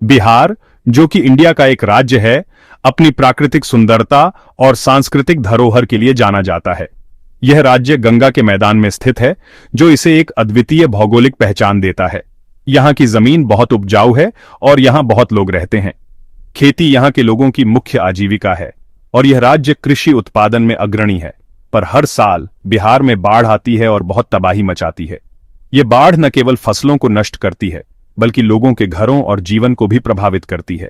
बिहार, जो कि इंडिया का एक राज्य है, अपनी प्राकृतिक सुंदरता और सांस्कृतिक धरोहर के लिए जाना जाता है। यह राज्य गंगा के मैदान में स्थित है, जो इसे एक अद्वितीय भौगोलिक पहचान देता है। यहाँ की जमीन बहुत उपजाऊ है और यहाँ बहुत लोग रहते हैं। खेती यहाँ के लोगों की मुख्य आजीविका है और यह राज्य कृषि उत्पादन में अग्रणी है। पर हर साल बिहार में बाढ़ आती है और बहुत तबाही मचाती है। ये बाढ़ न केवल फसलों को नष्ट करती है, बल्कि लोगों के घरों और जीवन को भी प्रभावित करती है।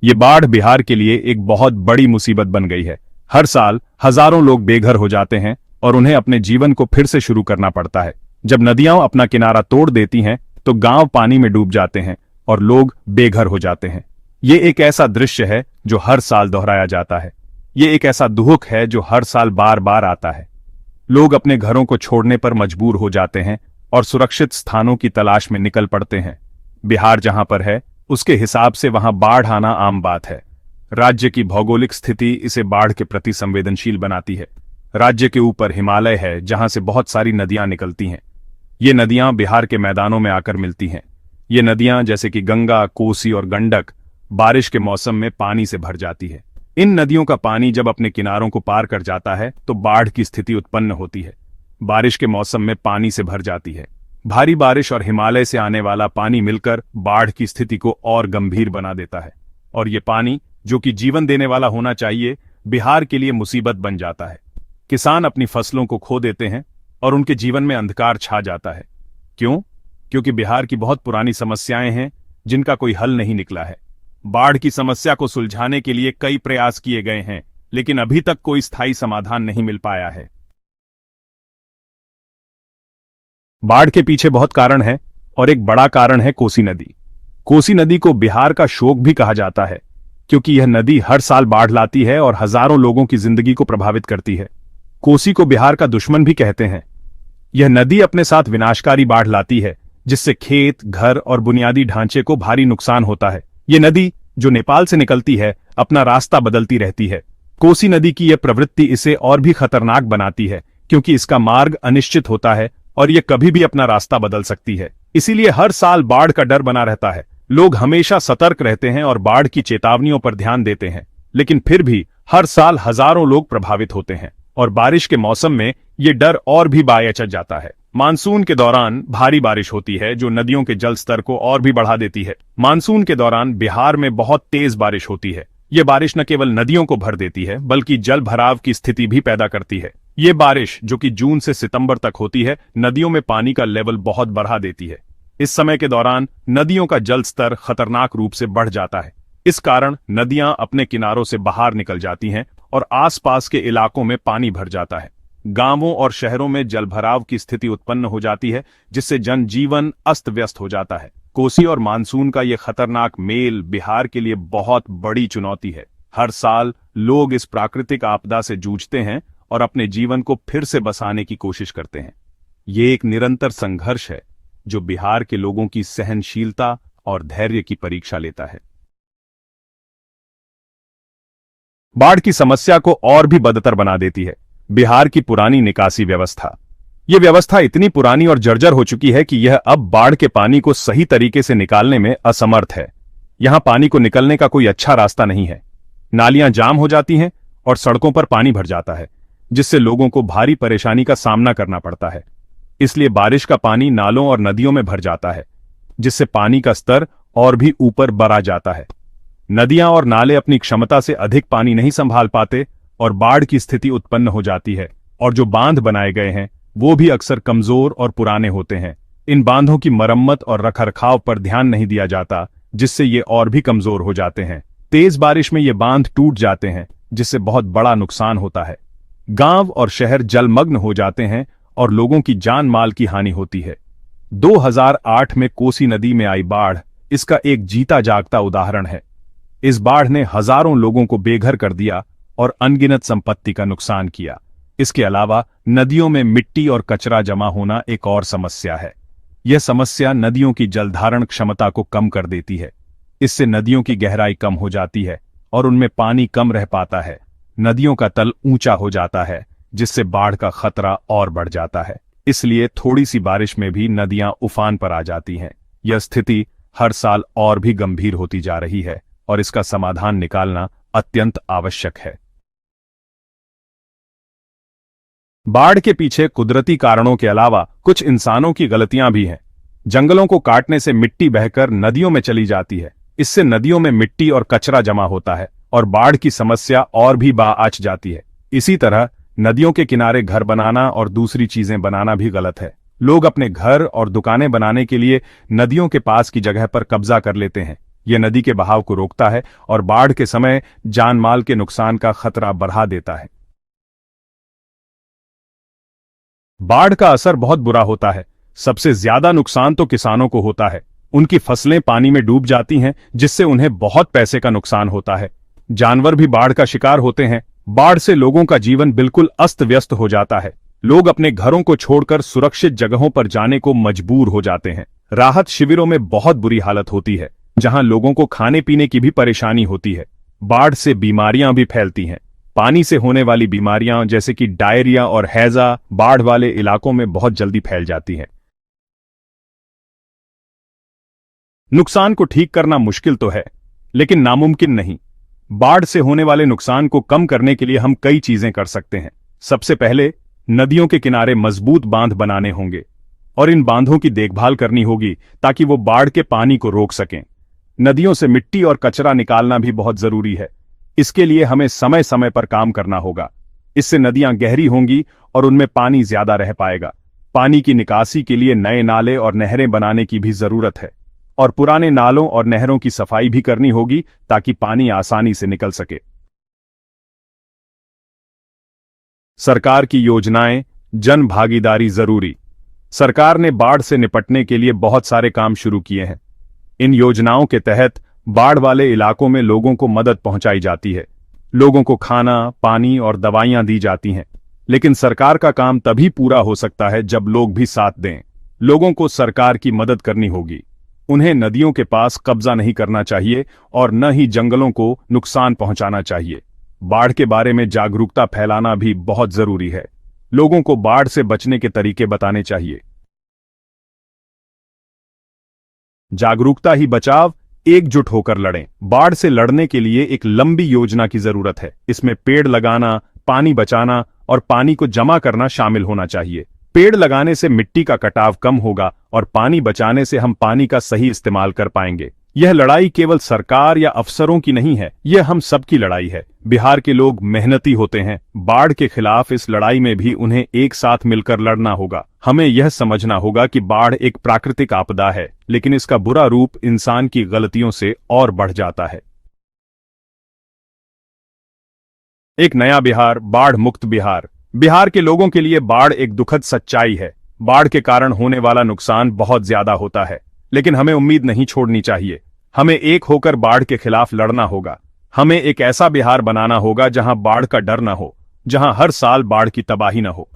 ये बाढ़ बिहार के लिए एक बहुत बड़ी मुसीबत बन गई है। हर साल हजारों लोग बेघर हो जाते हैं और उन्हें अपने जीवन को फिर से शुरू करना पड़ता है। जब नदियां अपना किनारा तोड़ देती हैं, तो गांव पानी में डूब जाते हैं और लोग बेघर हो जाते हैं। ये एक ऐसा दृश्य है जो हर साल दोहराया जाता है। ये एक ऐसा दुख है जो हर साल बार बार आता है। लोग अपने घरों को छोड़ने पर मजबूर हो जाते हैं और सुरक्षित स्थानों की तलाश में निकल पड़ते हैं। बिहार जहां पर है, उसके हिसाब से वहां बाढ़ आना आम बात है। राज्य की भौगोलिक स्थिति इसे बाढ़ के प्रति संवेदनशील बनाती है। राज्य के ऊपर हिमालय है, जहां से बहुत सारी नदियां निकलती हैं। ये नदियां बिहार के मैदानों में आकर मिलती हैं। ये नदियां जैसे कि गंगा, कोसी और गंडक बारिश के मौसम में पानी से भर जाती है। इन नदियों का पानी जब अपने किनारों को पार कर जाता है, तो बाढ़ की स्थिति उत्पन्न होती है। बारिश के मौसम में पानी से भर जाती है। भारी बारिश और हिमालय से आने वाला पानी मिलकर बाढ़ की स्थिति को और गंभीर बना देता है। और ये पानी, जो कि जीवन देने वाला होना चाहिए, बिहार के लिए मुसीबत बन जाता है। किसान अपनी फसलों को खो देते हैं और उनके जीवन में अंधकार छा जाता है। क्यों? क्योंकि बिहार की बहुत पुरानी समस्याएं हैं जिनका कोई हल नहीं निकला है। बाढ़ की समस्या को सुलझाने के लिए कई प्रयास किए गए हैं, लेकिन अभी तक कोई स्थायी समाधान नहीं मिल पाया है। बाढ़ के पीछे बहुत कारण है और एक बड़ा कारण है कोसी नदी। कोसी नदी को बिहार का शोक भी कहा जाता है, क्योंकि यह नदी हर साल बाढ़ लाती है और हजारों लोगों की जिंदगी को प्रभावित करती है। कोसी को बिहार का दुश्मन भी कहते हैं। यह नदी अपने साथ विनाशकारी बाढ़ लाती है, जिससे खेत, घर और बुनियादी ढांचे को भारी नुकसान होता है। ये नदी, जो नेपाल से निकलती है, अपना रास्ता बदलती रहती है। कोसी नदी की यह प्रवृत्ति इसे और भी खतरनाक बनाती है, क्योंकि इसका मार्ग अनिश्चित होता है और यह कभी भी अपना रास्ता बदल सकती है। इसीलिए हर साल बाढ़ का डर बना रहता है। लोग हमेशा सतर्क रहते हैं और बाढ़ की चेतावनियों पर ध्यान देते हैं, लेकिन फिर भी हर साल हजारों लोग प्रभावित होते हैं और बारिश के मौसम में ये डर और भी बायच जाता है। मानसून के दौरान भारी बारिश होती है, जो नदियों के जल स्तर को और भी बढ़ा देती है। मानसून के दौरान बिहार में बहुत तेज बारिश होती है। ये बारिश न केवल नदियों को भर देती है, बल्कि जल भराव की स्थिति भी पैदा करती है। ये बारिश, जो कि जून से सितंबर तक होती है, नदियों में पानी का लेवल बहुत बढ़ा देती है। इस समय के दौरान नदियों का जल स्तर खतरनाक रूप से बढ़ जाता है। इस कारण नदियां अपने किनारों से बाहर निकल जाती हैं और आसपास के इलाकों में पानी भर जाता है। गांवों और शहरों में जलभराव की स्थिति उत्पन्न हो जाती है, जिससे जनजीवन अस्त व्यस्त हो जाता है। कोसी और मानसून का यह खतरनाक मेल बिहार के लिए बहुत बड़ी चुनौती है। हर साल लोग इस प्राकृतिक आपदा से जूझते हैं और अपने जीवन को फिर से बसाने की कोशिश करते हैं। ये एक निरंतर संघर्ष है, जो बिहार के लोगों की सहनशीलता और धैर्य की परीक्षा लेता है। बाढ़ की समस्या को और भी बदतर बना देती है बिहार की पुरानी निकासी व्यवस्था। यह व्यवस्था इतनी पुरानी और जर्जर हो चुकी है कि यह अब बाढ़ के पानी को सही तरीके से निकालने में असमर्थ है। यहां पानी को निकलने का कोई अच्छा रास्ता नहीं है। नालियां जाम हो जाती हैं और सड़कों पर पानी भर जाता है, जिससे लोगों को भारी परेशानी का सामना करना पड़ता है। इसलिए बारिश का पानी नालों और नदियों में भर जाता है, जिससे पानी का स्तर और भी ऊपर बढ़ा जाता है। नदियां और नाले अपनी क्षमता से अधिक पानी नहीं संभाल पाते और बाढ़ की स्थिति उत्पन्न हो जाती है। और जो बांध बनाए गए हैं, वो भी अक्सर कमजोर और पुराने होते हैं। इन बांधों की मरम्मत और रखरखाव पर ध्यान नहीं दिया जाता, जिससे ये और भी कमजोर हो जाते हैं। तेज बारिश में ये बांध टूट जाते हैं, जिससे बहुत बड़ा नुकसान होता है। गांव और शहर जलमग्न हो जाते हैं और लोगों की जान माल की हानि होती है। 2008 में कोसी नदी में आई बाढ़ इसका एक जीता जागता उदाहरण है। इस बाढ़ ने हजारों लोगों को बेघर कर दिया और अनगिनत संपत्ति का नुकसान किया। इसके अलावा नदियों में मिट्टी और कचरा जमा होना एक और समस्या है। यह समस्या नदियों की जलधारण क्षमता को कम कर देती है। इससे नदियों की गहराई कम हो जाती है और उनमें पानी कम रह पाता है। नदियों का तल ऊंचा हो जाता है, जिससे बाढ़ का खतरा और बढ़ जाता है। इसलिए थोड़ी सी बारिश में भी नदियां उफान पर आ जाती हैं। यह स्थिति हर साल और भी गंभीर होती जा रही है और इसका समाधान निकालना अत्यंत आवश्यक है। बाढ़ के पीछे कुदरती कारणों के अलावा कुछ इंसानों की गलतियां भी हैं। जंगलों को काटने से मिट्टी बहकर नदियों में चली जाती है। इससे नदियों में मिट्टी और कचरा जमा होता है और बाढ़ की समस्या और भी आंच जाती है। इसी तरह नदियों के किनारे घर बनाना और दूसरी चीजें बनाना भी गलत है। लोग अपने घर और दुकानें बनाने के लिए नदियों के पास की जगह पर कब्जा कर लेते हैं। यह नदी के बहाव को रोकता है और बाढ़ के समय जान माल के नुकसान का खतरा बढ़ा देता है। बाढ़ का असर बहुत बुरा होता है। सबसे ज्यादा नुकसान तो किसानों को होता है। उनकी फसलें पानी में डूब जाती हैं, जिससे उन्हें बहुत पैसे का नुकसान होता है। जानवर भी बाढ़ का शिकार होते हैं। बाढ़ से लोगों का जीवन बिल्कुल अस्त व्यस्त हो जाता है। लोग अपने घरों को छोड़कर सुरक्षित जगहों पर जाने को मजबूर हो जाते हैं। राहत शिविरों में बहुत बुरी हालत होती है, जहां लोगों को खाने पीने की भी परेशानी होती है। बाढ़ से बीमारियां भी फैलती हैं। पानी से होने वाली बीमारियां जैसे कि डायरिया और हैजा बाढ़ वाले इलाकों में बहुत जल्दी फैल जाती हैं। नुकसान को ठीक करना मुश्किल तो है, लेकिन नामुमकिन नहीं। बाढ़ से होने वाले नुकसान को कम करने के लिए हम कई चीजें कर सकते हैं। सबसे पहले नदियों के किनारे मजबूत बांध बनाने होंगे और इन बांधों की देखभाल करनी होगी ताकि वो बाढ़ के पानी को रोक सकें। नदियों से मिट्टी और कचरा निकालना भी बहुत जरूरी है। इसके लिए हमें समय समय पर काम करना होगा। इससे नदियां गहरी होंगी और उनमें पानी ज्यादा रह पाएगा। पानी की निकासी के लिए नए नाले और नहरें बनाने की भी जरूरत है और पुराने नालों और नहरों की सफाई भी करनी होगी ताकि पानी आसानी से निकल सके। सरकार की योजनाएं, जन भागीदारी जरूरी। सरकार ने बाढ़ से निपटने के लिए बहुत सारे काम शुरू किए हैं। इन योजनाओं के तहत बाढ़ वाले इलाकों में लोगों को मदद पहुंचाई जाती है। लोगों को खाना, पानी और दवाइयां दी जाती हैं। लेकिन सरकार का काम तभी पूरा हो सकता है जब लोग भी साथ दें। लोगों को सरकार की मदद करनी होगी। उन्हें नदियों के पास कब्जा नहीं करना चाहिए और न ही जंगलों को नुकसान पहुंचाना चाहिए। बाढ़ के बारे में जागरूकता फैलाना भी बहुत जरूरी है। लोगों को बाढ़ से बचने के तरीके बताने चाहिए। जागरूकता ही बचाव, एकजुट होकर लड़ें। बाढ़ से लड़ने के लिए एक लंबी योजना की जरूरत है। इसमें पेड़ लगाना, पानी बचाना और पानी को जमा करना शामिल होना चाहिए। पेड़ लगाने से मिट्टी का कटाव कम होगा और पानी बचाने से हम पानी का सही इस्तेमाल कर पाएंगे। यह लड़ाई केवल सरकार या अफसरों की नहीं है, यह हम सबकी लड़ाई है। बिहार के लोग मेहनती होते हैं। बाढ़ के खिलाफ इस लड़ाई में भी उन्हें एक साथ मिलकर लड़ना होगा। हमें यह समझना होगा कि बाढ़ एक प्राकृतिक आपदा है, लेकिन इसका बुरा रूप इंसान की गलतियों से और बढ़ जाता है। एक नया बिहार, बाढ़ मुक्त बिहार। बिहार के लोगों के लिए बाढ़ एक दुखद सच्चाई है। बाढ़ के कारण होने वाला नुकसान बहुत ज्यादा होता है, लेकिन हमें उम्मीद नहीं छोड़नी चाहिए। हमें एक होकर बाढ़ के खिलाफ लड़ना होगा। हमें एक ऐसा बिहार बनाना होगा जहां बाढ़ का डर न हो, जहां हर साल बाढ़ की तबाही न हो।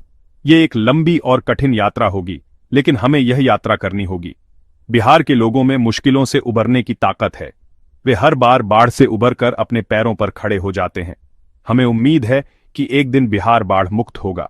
ये एक लंबी और कठिन यात्रा होगी, लेकिन हमें यह यात्रा करनी होगी। बिहार के लोगों में मुश्किलों से उबरने की ताकत है। वे हर बार बाढ़ से उबरकर अपने पैरों पर खड़े हो जाते हैं। हमें उम्मीद है कि एक दिन बिहार बाढ़ मुक्त होगा।